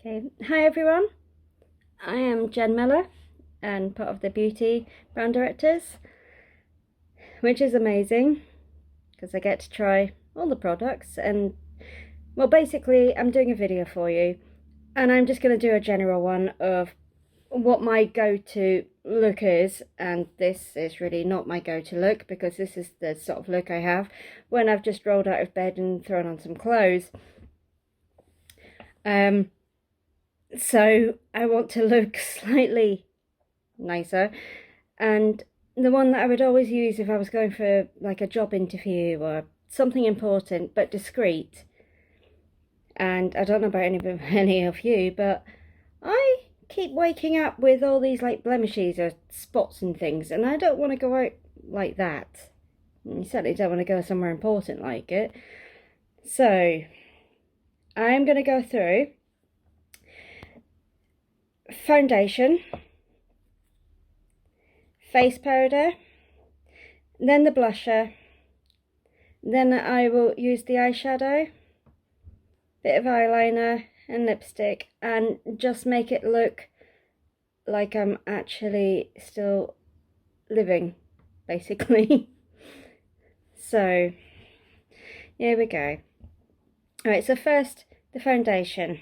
Okay, hi everyone. I am Jen Miller and part of the beauty brand directors, which is amazing because I get to try all the products. And well, basically I'm doing a video for you and I'm just going to do a general one of what my go-to look is. And this is really not my go-to look because this is the sort of look I have when I've just rolled out of bed and thrown on some clothes. So I want to look slightly nicer, and the one that I would always use if I was going for like a job interview or something important but discreet. And I don't know about any of you, but I keep waking up with all these like blemishes or spots and things, and I don't want to go out like that. You certainly don't want to go somewhere important like it. So I'm going to go through foundation, face powder, then the blusher, then I will use the eyeshadow, bit of eyeliner and lipstick, and just make it look like I'm actually still living, basically. So here we go. Alright, so first the foundation.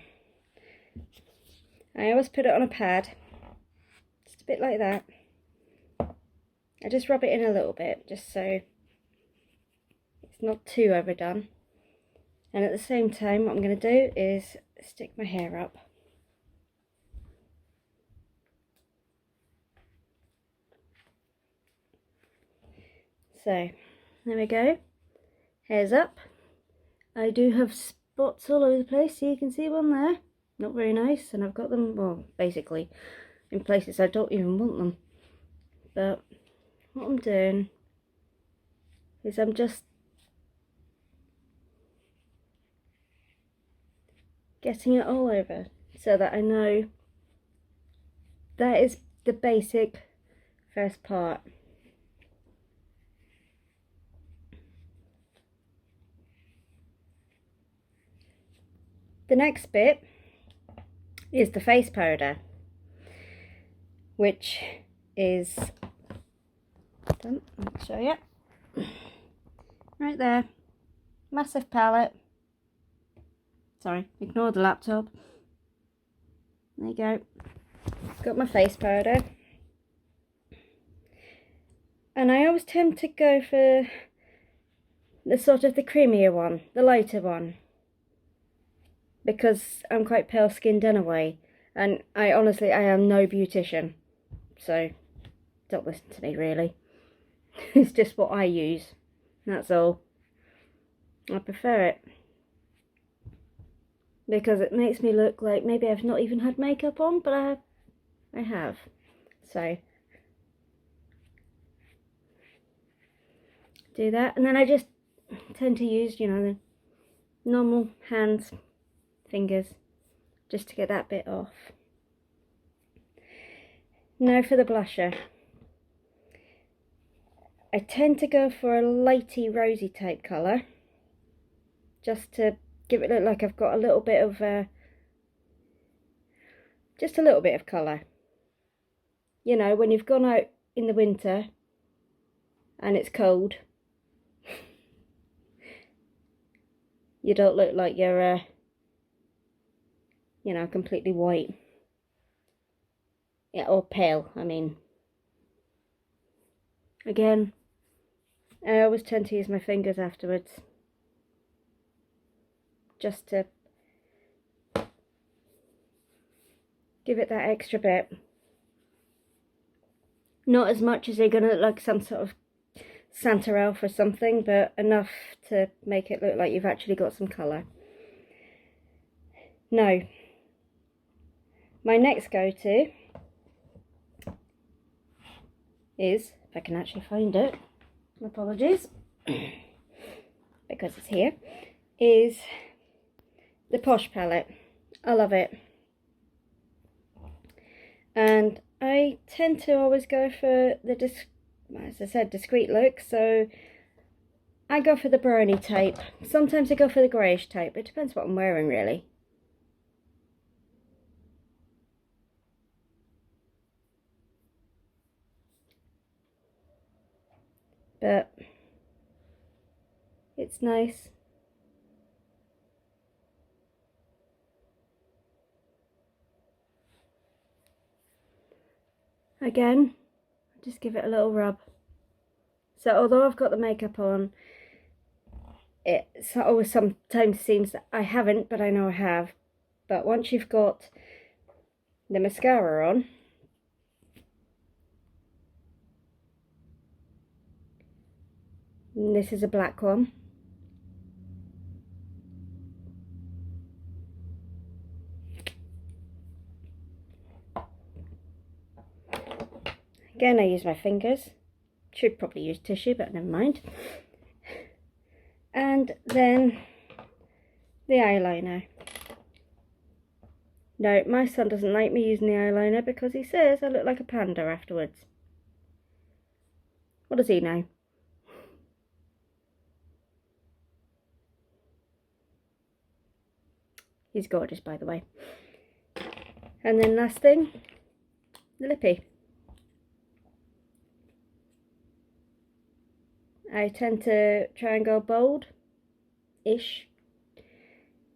I always put it on a pad, just a bit like that. I just rub it in a little bit, just so it's not too overdone. And at the same time, what I'm going to do is stick my hair up. So, there we go. Hair's up. I do have spots all over the place, so you can see one there. Not very nice, and I've got them, well, basically, in places I don't even want them. But what I'm doing is I'm just getting it all over so that I know that is the basic first part. The next bit is the face powder, which is done. I'll show you right there. Massive palette. Sorry, ignore the laptop. There you go. Got my face powder, and I always tend to go for the sort of the creamier one, the lighter one, because I'm quite pale skinned anyway, and I honestly am no beautician, so don't listen to me really. It's just what I use, that's all. I prefer it because it makes me look like maybe I've not even had makeup on, but I have. So do that, and then I just tend to use, you know, the normal hands, fingers, just to get that bit off. Now for the blusher. I tend to go for a lighty rosy type colour, just to give it look like I've got a little bit of just a little bit of colour. You know, when you've gone out in the winter and it's cold, you don't look like you're you know, completely white. Yeah, or pale, I mean. Again, I always tend to use my fingers afterwards, just to give it that extra bit. Not as much as you're going to look like some sort of Santa elf or something, but enough to make it look like you've actually got some colour. Now, my next go-to is, if I can actually find it, apologies, because it's here, is the Posh palette. I love it. And I tend to always go for the, as I said, discreet look, so I go for the brownie type. Sometimes I go for the greyish type. It depends what I'm wearing, really. but it's nice. Again, just give it a little rub. So although I've got the makeup on, it always sometimes seems that I haven't, but I know I have. But once you've got the mascara on, and this is a black one, again I use my fingers, should probably use tissue but never mind, and then the eyeliner. No, my son doesn't like me using the eyeliner because he says I look like a panda afterwards. What does he know? He's gorgeous, by the way. And then last thing, the lippy. I tend to try and go bold-ish.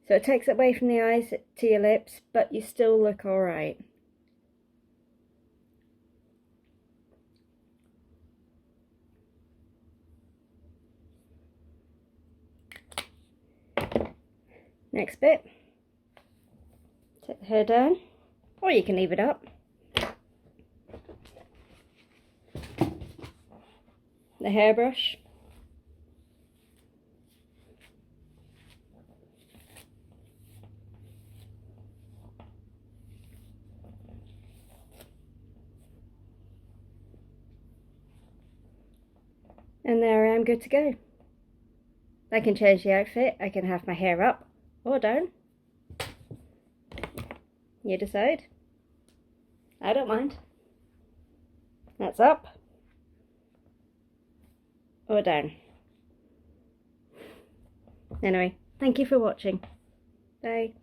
So it takes it away from the eyes to your lips, but you still look alright. Next bit. Take the hair down, or you can leave it up. The hairbrush. And there I am, good to go. I can change the outfit, I can have my hair up or down. You decide. I don't mind. That's up or down. Anyway, thank you for watching. Bye.